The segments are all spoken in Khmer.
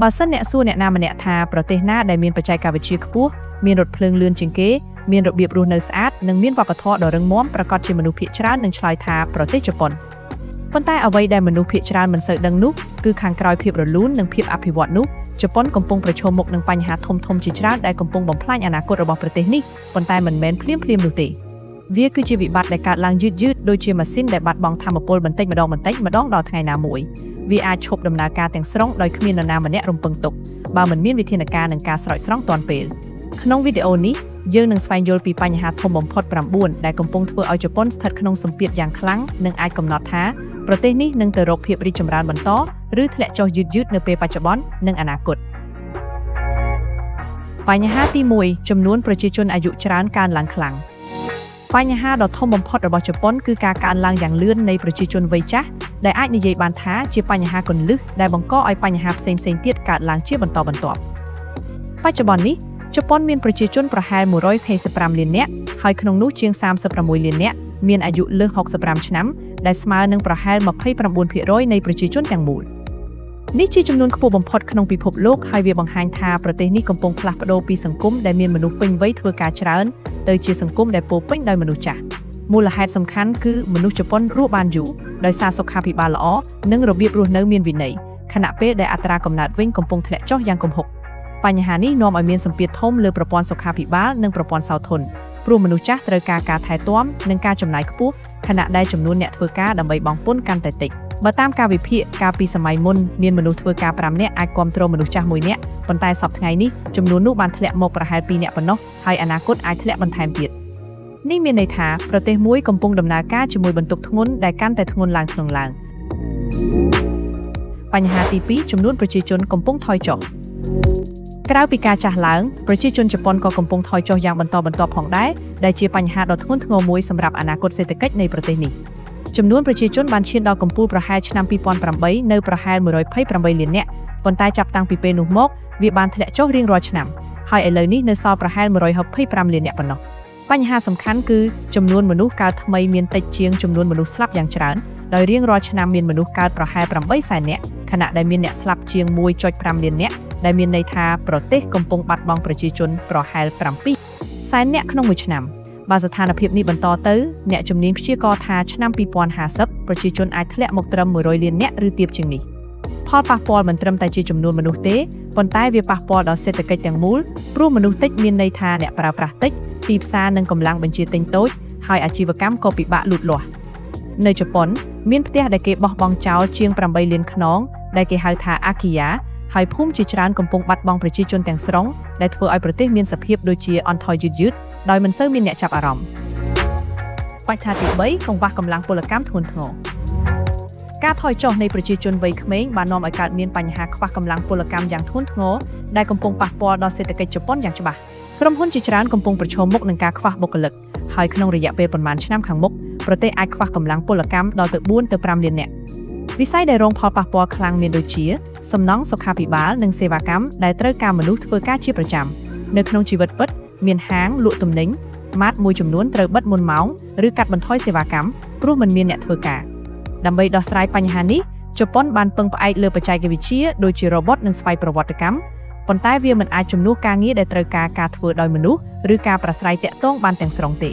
បើសិនអ្នកសួរអ្នកណាម្នាក់ថាប្រទេសណាដែលមានបច្ចេកវិទ្យាខ្ពស់មានរថភ្លើងលឿនជាងគេមានរបៀបរស់នៅស្អាតនិងមានវប្បធម៌ដ៏រឹងមាំប្រកបជាមនុស្សភាគច្រើននឹងឆ្លើយថាប្រទេសជប៉ុនប៉ុន្តែអ្វីដែលមនុស្សភាគច្រើនមិនសូវដឹងនោះគឺខាងក្រោយភាពរលូននិងភាពអភិវឌ្ឍនោះជប៉ុនកំពុងប្រឈមមុខនឹងបញ្ហាធំៗជាច្រើនដែលកំពុងបំផ្លាញអនាគតរបស់ប្រទេសនេះប៉ុន្តែមិនមែនភ្លាមៗនោះទេវាគឺជាវិបត្តិដែលកើតឡើងយឺតៗដូចជាម៉ាស៊ីនដែលបាត់បង់ថាមពលបន្តិចម្ដងដល់ថ្ងៃណាមួយវាអាចឈប់ដំណើរការទាំងស្រុងដោយគ្មាននរណាម្នាក់រំពឹងទុកបើមិនមានវិធានការនិងការស្រោចស្រង់ទាន់ពេលក្នុងវីដេអូនេះយើងនឹងស្វែងយល់ពីបញ្ហាធំបំផុត9ដែលកំពុងធ្វើឲ្យជប៉ុនស្ថិតក្នុងសម្ពាធយ៉ាងខ្លាំងនិងអាចកំណត់ថាប្រទេសនេះនឹងទៅរកភាពរីកចម្រើនបន្តឬធ្លាក់ចុះយឺតៗនៅពេលបច្ចុប្បន្ននិងអនាគតបញ្ហាទី1ចំនួនប្រជាជនអាយុច្រើនកើនឡើងខ្លាំងបញ្ហាដ៏ធំបំផុតរបស់ជប៉ុនគឺការកើនឡើងយ៉ាងលឿននៃប្រជាជនវ័យចាស់ដែលអាចនិយាយបានថាជាបញ្ហាគន្លឹះដែលបង្កឲ្យបញ្ហាផ្សេងៗទៀតកើតឡើងជាបន្តបន្ទាប់បច្ចុប្បន្ននេះជប៉ុនមានប្រជាជនប្រហែល145លាននាក់ហើយក្នុងនោះជាង36លាននាក់មានអាយុលើស65ឆ្នាំដែលស្មើនឹងប្រហែល 29% នៃប្រជាជនទាំងមូលនេះជាចំនួនខ្ពស់បំផុតក្នុងពិភពលោកហើយវាបង្ហាញថាប្រទេសនេះកំពុងផ្លាស់ប្ដូរពីសង្គមដែលមានមនុស្សពេញវ័យធ្វើការច្រើនទៅជាសង្គមដែលពោរពេញដោយមនុស្សចាស់មូលហេតុសំខាន់គឺមនុស្សជប៉ុនរស់បានយូរដោយសារសុខាភិបាលល្អនិងរបៀបរស់នៅមានវិន័យខណៈពេលដែលអត្រាកំណើតវិញកំពុងធ្លាក់ចុះយ៉ាងគំហុកបញ្ហានេះនាំឲ្យមានសម្ពាធធំលើប្រព័ន្ធសុខាភិបាលនិងប្រព័ន្ធសោធនព្រោះមនុស្សចាស់ត្រូវការការថែទាំនិងការចំណាយខ្ពស់ខណៈដែលចំនួនអ្នកធ្វើការដើម្បីបង់ពន្ធកាន់តែតិចបើតាមការវិភាគកាលពីសម័យមុនមានមនុស្សធ្វើការ5នាក់អាចគ្រប់គ្រងមនុស្សចាស់1នាក់ប៉ុន្តែសប្តាហ៍ថ្ងៃនេះចំនួននោះបានធ្លាក់មកប្រហែល2នាក់ប៉ុណ្ណោះហើយអនាគតអាចធ្លាក់បន្ថែមទៀតនេះមានន័យថាប្រទេសមួយកំពុងដំណើរការជាមួយបន្ទុកធ្ងន់ដែលកាន់តែធ្ងន់ឡើងបញ្ហាទី2ចំនួនប្រជាជនកំពុងថយចុះក្រៅពីការចាស់ឡើងប្រជាជនជប៉ុនក៏កំពុងថយចុះយ៉ាងបន្តបន្ទាប់ផងដែរដែលជាបញ្ហាដ៏ធ្ងន់ធ្ងរមួយសម្រាប់អនាគតសេដ្ឋកិច្ចនៃប្រទេសនេះចំនួនប្រជាជនបានឈានដល់កំពូលប្រហែលឆ្នាំ2008នៅប្រហែល128លាននាក់ប៉ុន្តែចាប់តាំងពីពេលនោះមកវាបានធ្លាក់ចុះរៀងរាល់ឆ្នាំហើយឥឡូវនេះនៅសល់ប្រហែល125លាននាក់ប៉ុណ្ណោះបញ្ហាសំខាន់គឺចំនួនមនុស្សកើតថ្មីមានតិចជាងចំនួនមនុស្សស្លាប់យ៉ាងច្រើនដោយរៀងរាល់ឆ្នាំមានមនុស្សកើតប្រហែល8សែននាក់ខណៈដែលមានអ្នកស្លាប់ជាង 1.5 លាននាក់ដែលមានន័យថាប្រទេសកំពុងបាត់បង់ប្រជាជនប្រហែល7សែននាក់ក្នុងមួយឆ្នាំបើស្ថានភាពនេះបន្តទៅអ្នកជំនាញព្យាករណ៍ថាឆ្នាំ2050ប្រជាជនអាចធ្លាក់មកត្រឹម100លាននាក់ឬទាបជាងនេះផលប៉ះពាល់មិនត្រឹមតែជាចំនួនមនុស្សទេប៉ុន្តែវាប៉ះពាល់ដល់សេដ្ឋកិច្ចទាំងមូលព្រោះមនុស្សតិចមានន័យថាអ្នកប្រើប្រាស់តិចទីផ្សារនិងកម្លាំងបញ្ជាទិញតូចហើយអាជីវកម្មក៏ពិបាកលូតលាស់នៅជប៉ុនមានផ្ទះដែលគេបោះបង់ចោលជាង8លានខ្នងដែលគេហៅថាអាគីយ៉ាហើយភូមិជាច្រើនកំពុងបាត់បង់ប្រជាជនទាំងស្រុងដែលធ្វើឲ្យប្រទេសមានសភាពដូចជាអន់ថយយឺតៗដោយមិនសូវមានអ្នកចាប់អារម្មណ៍បញ្ហាទី3កង្វះកម្លាំងពលកម្មធ្ងន់ធ្ងរការថយចុះនៃប្រជាជនវ័យក្មេងបាននាំឲ្យកើតមានបញ្ហាខ្វះកម្លាំងពលកម្មយ៉ាងធ្ងន់ធ្ងរដែលកំពុងប៉ះពាល់ដល់សេដ្ឋកិច្ចជប៉ុនយ៉ាងច្បាស់ក្រុមហ៊ុនជាច្រើនកំពុងប្រឈមមុខនឹងការខ្វះបុគ្គលិកហើយក្នុងរយៈពេលប្រមាណឆ្នាំខាងមុខប្រទេសអាចខ្វះកម្លាំងពលកម្មដល់ទៅ4ទៅ5លាននាក់វិស័យដែលរងផលប៉ះពាល់ខ្លាំងមានដូចជាសំណង់សុខាភិបាលនិងសេវាកម្មដែលត្រូវការមនុស្សធ្វើការជាប្រចាំនៅក្នុងជីវិតពិតមានហាងលក់ទំនិញម៉ាតមួយចំនួនត្រូវបិទមុនម៉ោងឬកាត់បន្ថយសេវាកម្មព្រោះមិនមានអ្នកធ្វើការដើម្បីដោះស្រាយបញ្ហានេះជប៉ុនបានពឹងផ្អែកលើបច្ចេកវិទ្យាដូចជា robot និងស្វ័យប្រវត្តិកម្មប៉ុន្តែវាមិនអាចជំនួសការងារដែលត្រូវការធ្វើដោយមនុស្សឬការប្រាស្រ័យទាក់ទងបានទាំងស្រុងទេ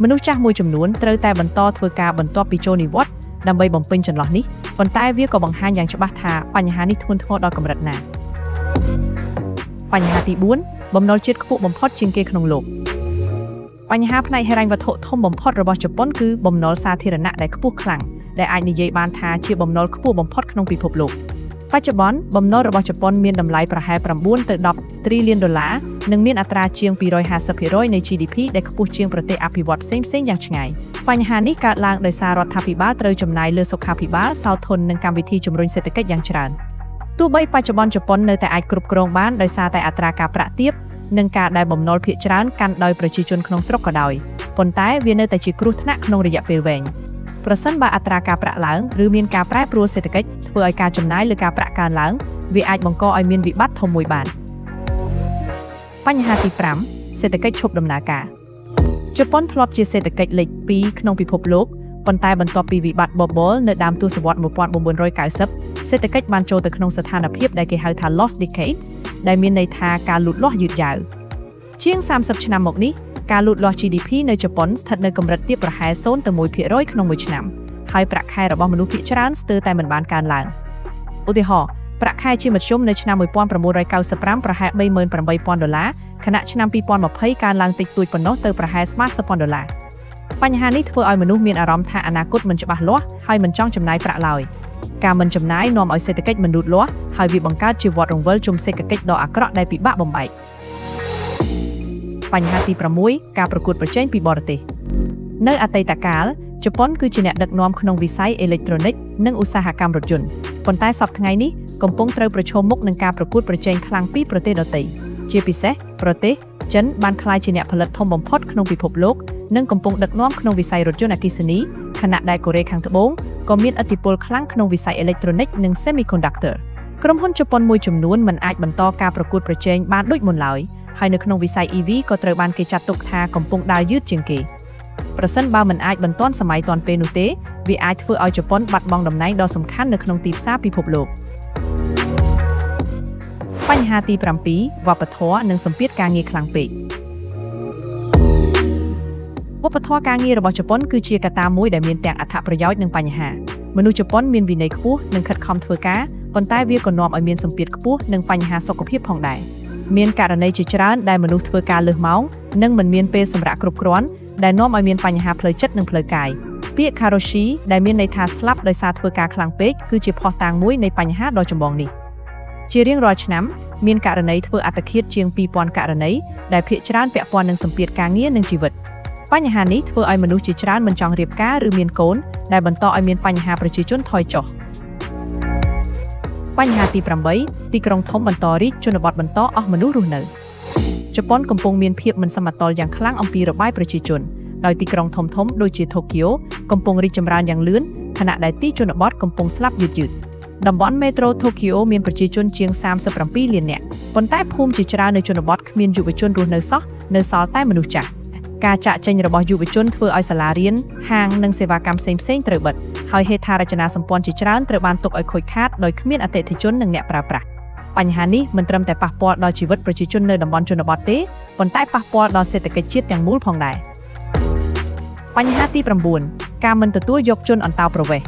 មនុស្សចាស់មួយចំនួនត្រូវតែបន្តធ្វើការបន្ទាប់ពីចូលនិវត្តន៍ដើម្បីបំពេញចន្លោះនេះប៉ុន្តែវាក៏បង្ហាញយ៉ាងច្បាស់ថាបញ្ហានេះធ្ងន់ធ្ងរដល់កម្រិតណាបញ្ហាទី4បំណុលជាតិខ្ពស់បំផុតជាងគេក្នុងលោកបញ្ហាផ្នែកហិរញ្ញវត្ថុធំបំផុតរបស់ជប៉ុនគឺបំណុលសាធារណៈដែលខ្ពស់ខ្លាំងដែលអាចនិយាយបានថាជាបំណុលខ្ពស់បំផុតក្នុងពិភពលោកបច្ចុប្បន្នបំណុលរបស់ជប៉ុនមានតម្លៃប្រហែល9ទៅ10 trillion ដុល្លារនិងមានអត្រាជាង 250% នៃ GDP ដែលខ្ពស់ជាងប្រទេសអភិវឌ្ឍផ្សេងៗយ៉ាងឆ្ងាយបញ្ហានេះកើតឡើងដោយសាររដ្ឋាភិបាលត្រូវចំណាយលើសុខាភិបាលសោធននិងកម្មវិធីជំរុញសេដ្ឋកិច្ចយ៉ាងច្រើនទោះបីបច្ចុប្បន្នជប៉ុននៅតែអាចគ្រប់គ្រងបានដោយសារតែអត្រាការប្រាក់ទាបនិងការដែលបំណុលភាគច្រើនកាន់ដោយប្រជាជនក្នុងស្រុកក៏ដោយប៉ុន្តែវានៅតែជាគ្រោះថ្នាក់ក្នុងរយៈពេលវែងប្រសិនបើអត្រាការប្រាក់ឡើងឬមានការប្រែប្រួលសេដ្ឋកិច្ចធ្វើឲ្យការចំណាយលើការប្រាក់កើនឡើងវាអាចបង្កឲ្យមានវិបត្តិធំមួយបានបញ្ហាទី5សេដ្ឋកិច្ចឈប់ដំណើរការជប៉ុនធ្លាប់ជាសេដ្ឋកិច្ចលេខ2ក្នុងពិភពលោក ប៉ុន្តែបន្ទាប់ពីវិបត្តិ Bubble នៅដើមទសវត្សរ៍ 1990 សេដ្ឋកិច្ចបានចូលទៅក្នុងស្ថានភាពដែលគេហៅថា lost decades ដែលមានន័យថាការលូតលាស់យឺតយ៉ាវជាង30ឆ្នាំមកនេះការលូតលាស់ GDP នៅជប៉ុនស្ថិតនៅកម្រិតទាបប្រហែល 0 ទៅ 1% ក្នុងមួយឆ្នាំហើយប្រាក់ខែរបស់មនុស្សភាគច្រើនស្ទើរតែមិនបានកើនឡើងឧទាហរណ៍ប្រាក់ខែជាមធ្យមនៅឆ្នាំ1995ប្រហែល $38,000 ខណៈឆ្នាំ2020កើនឡើងតិចតួចប៉ុណ្ណោះទៅប្រហែលស្មើ$10,000បញ្ហានេះធ្វើឲ្យមនុស្សមានអារម្មណ៍ថាអនាគតមិនច្បាស់លាស់ហើយមិនចង់ចំណាយប្រាក់ឡើយការមិនចំណាយនាំឲ្យសេដ្ឋកិច្ចមិនលូតលាស់ហើយវាបង្កើតជាវដ្តរង្វិលជុំសេដ្ឋកិច្ចដ៏អាក្រក់ដែលពិបាកបំបែកបញ្ហាទី6ការប្រកួតប្រជែងពីបរទេសនៅអតីតកាលជប៉ុនគឺជាអ្នកដឹកនាំក្នុងវិស័យអេឡិចត្រូនិកនិងឧស្សាហកម្មរថយន្តប៉ុន្តែសប្តាហ៍ថ្ងៃនេះកំពុងត្រូវប្រឈមមុខនឹងការប្រកួតប្រជែងខ្លាំងពីប្រទេសដទៃជាពិសេសប្រទេសចិនបានក្លាយជាអ្នកផលិតធំបំផុតក្នុងពិភពលោកនិងកំពុងដឹកនាំក្នុងវិស័យរថយន្តអគ្គិសនីខណៈដែលកូរ៉េខាងត្បូងក៏មានឥទ្ធិពលខ្លាំងក្នុងវិស័យអេឡិចត្រូនិកនិង Semiconductor ក្រុមហ៊ុនជប៉ុនមួយចំនួនមិនអាចបន្តការប្រកួតប្រជែងបានដូចមុនឡើយហើយនៅក្នុងវិស័យ EV ក៏ត្រូវបានគេចាត់ទុកថាកំពុងដើរយឺតជាងគេប្រសិនបើមិនអាចបន្តសម័យទាន់ពេលនោះទេវាអាចធ្វើឲ្យជប៉ុនបាត់បង់តំណែងដ៏សំខាន់នៅក្នុងទីផ្សារពិភពលោកបញ្ហាទី7វប្បធម៌និងសម្ពាធការងារខ្លាំងពេកវប្បធម៌ការងាររបស់ជប៉ុនគឺជាកត្តាមួយដែលមានទាំងអត្ថប្រយោជន៍និងបញ្ហាមនុស្សជប៉ុនមានវិន័យខ្ពស់និងខិតខំធ្វើការប៉ុន្តែវាក៏នាំឲ្យមានសម្ពាធខ្ពស់និងបញ្ហាសុខភាពផងដែរមានករណីជាច្រើនដែលមនុស្សធ្វើការលើសម៉ោងនិងមិនមានពេលសម្រាកគ្រប់គ្រាន់ដែលនាំឲ្យមានបញ្ហាផ្លូវចិត្តនិងផ្លូវកាយពាក្យ karoshi ដែលមានន័យថាស្លាប់ដោយសារធ្វើការខ្លាំងពេកគឺជាភស្តុតាងមួយនៃបញ្ហាដ៏ចម្បងនេះជារៀងរាល់ឆ្នាំមានករណីធ្វើអត្តឃាតជាង 2000 ករណីដែលភាគច្រើនពាក់ព័ន្ធនឹងសម្ពាធការងារនិងជីវិតបញ្ហានេះធ្វើឲ្យមនុស្សជាច្រើនមិនចង់រៀបការឬមានកូនដែលបន្តឲ្យមានបញ្ហាប្រជាជនថយចុះបញ្ហាទី8ទីក្រុងធំបន្តរីកជនបទបន្តអស់មនុស្សរស់នៅជប៉ុនកំពុងមានភាពមិនសមតុល្យយ៉ាងខ្លាំងអំពីរបាយប្រជាជនដោយទីក្រុងធំៗដូចជា Tokyo កំពុងរីកចម្រើនយ៉ាងលឿនខណៈដែលទីជនបទកំពុងស្លាប់យឺតៗតំបន់មេត្រូ Tokyo មានប្រជាជនជាង37លាននាក់ប៉ុន្តែភូមិជាច្រើននៅជនបទគ្មានយុវជនរស់នៅសោះនៅសល់តែមនុស្សចាស់ការចាក់ចេញរបស់យុវជនធ្វើឲ្យសាលារៀនហាងនិងសេវាកម្មផ្សេងៗត្រូវបិទហើយហេដ្ឋារចនាសម្ព័ន្ធជាច្រើនត្រូវបានទុកឲ្យខូចខាតដោយគ្មានអតិថិជននិងអ្នកប្រើប្រាស់បញ្ហានេះមិនត្រឹមតែប៉ះពាល់ដល់ជីវិតប្រជាជននៅតំបន់ជនបទទេប៉ុន្តែប៉ះពាល់ដល់សេដ្ឋកិច្ចជាតិទាំងមូលផងដែរបញ្ហាទី9ការមិនទទួលយកជនអន្តោប្រវេសន៍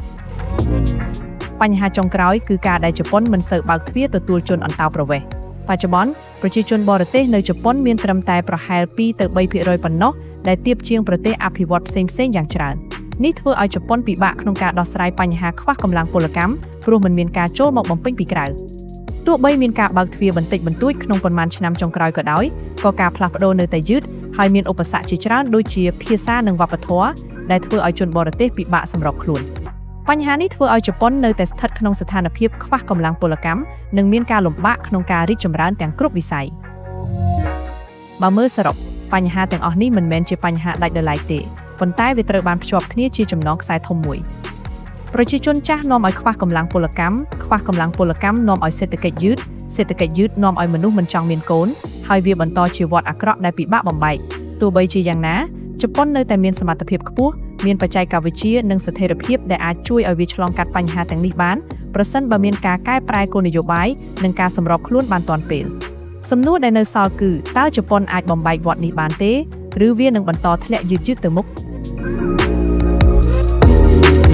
បញ្ហាចុងក្រោយគឺការដែលជប៉ុនមិនសូវបើកទ្វារទទួលជនអន្តោប្រវេសន៍បច្ចុប្បន្នប្រជាជនបរទេសនៅជប៉ុនមានត្រឹមតែប្រហែល 2 ទៅ 3% ប៉ុណ្ណោះដែលទាបជាងប្រទេសអភិវឌ្ឍន៍ផ្សេងៗយ៉ាងច្រើននេះធ្វើឲ្យជប៉ុនពិបាកក្នុងការដោះស្រាយបញ្ហាខ្វះកម្លាំងពលកម្មព្រោះមិនមានការចូលមកបំពេញពីក្រៅទោះបីមានការបើកទ្វារបន្តិចបន្តួចក្នុងប៉ុន្មានឆ្នាំចុងក្រោយក៏ដោយក៏ការផ្លាស់ប្ដូរនៅតែយឺតហើយមានឧបសគ្គជាច្រើនដូចជាភាសានិងវប្បធម៌ដែលធ្វើឲ្យជនបរទេសពិបាកសម្របខ្លួនបញ្ហានេះធ្វើឲ្យជប៉ុននៅតែស្ថិតក្នុងស្ថានភាពខ្វះកម្លាំងពលកម្មនិងមានការលំបាកក្នុងការរីកចម្រើនទាំងគ្រប់វិស័យបើមើលសរុបបញ្ហាទាំងអស់នេះមិនមែនជាបញ្ហាដាច់ដោយឡែកទេប៉ុន្តែវាត្រូវបានភ្ជាប់គ្នាជាចំណងខ្សែធំមួយប្រជាជនចាស់នាំឲ្យខ្វះកម្លាំងពលកម្មខ្វះកម្លាំងពលកម្មនាំឲ្យសេដ្ឋកិច្ចយឺតសេដ្ឋកិច្ចយឺតនាំឲ្យមនុស្សមិនចង់មានកូនហើយវាបន្តជាវដ្តអាក្រក់ដែលពិបាកបំបែកទោះបីជាយ៉ាងណាជប៉ុននៅតែមានសមត្ថភាពខ្ពស់មានបច្ចេកវិទ្យានិងស្ថិរភាពដែលអាចជួយឲ្យវាឆ្លងកាត់បញ្ហាទាំងនេះបានប្រសិនបើមានការកែប្រែគោលនយោបាយនិងការសម្របខ្លួនបានទាន់ពេលសំណួរដែលនៅសល់គឺតើជប៉ុនអាចបំបែកវដ្តនេះបានទេឬវានឹងបន្តធ្លាក់យឺតៗទៅមុខ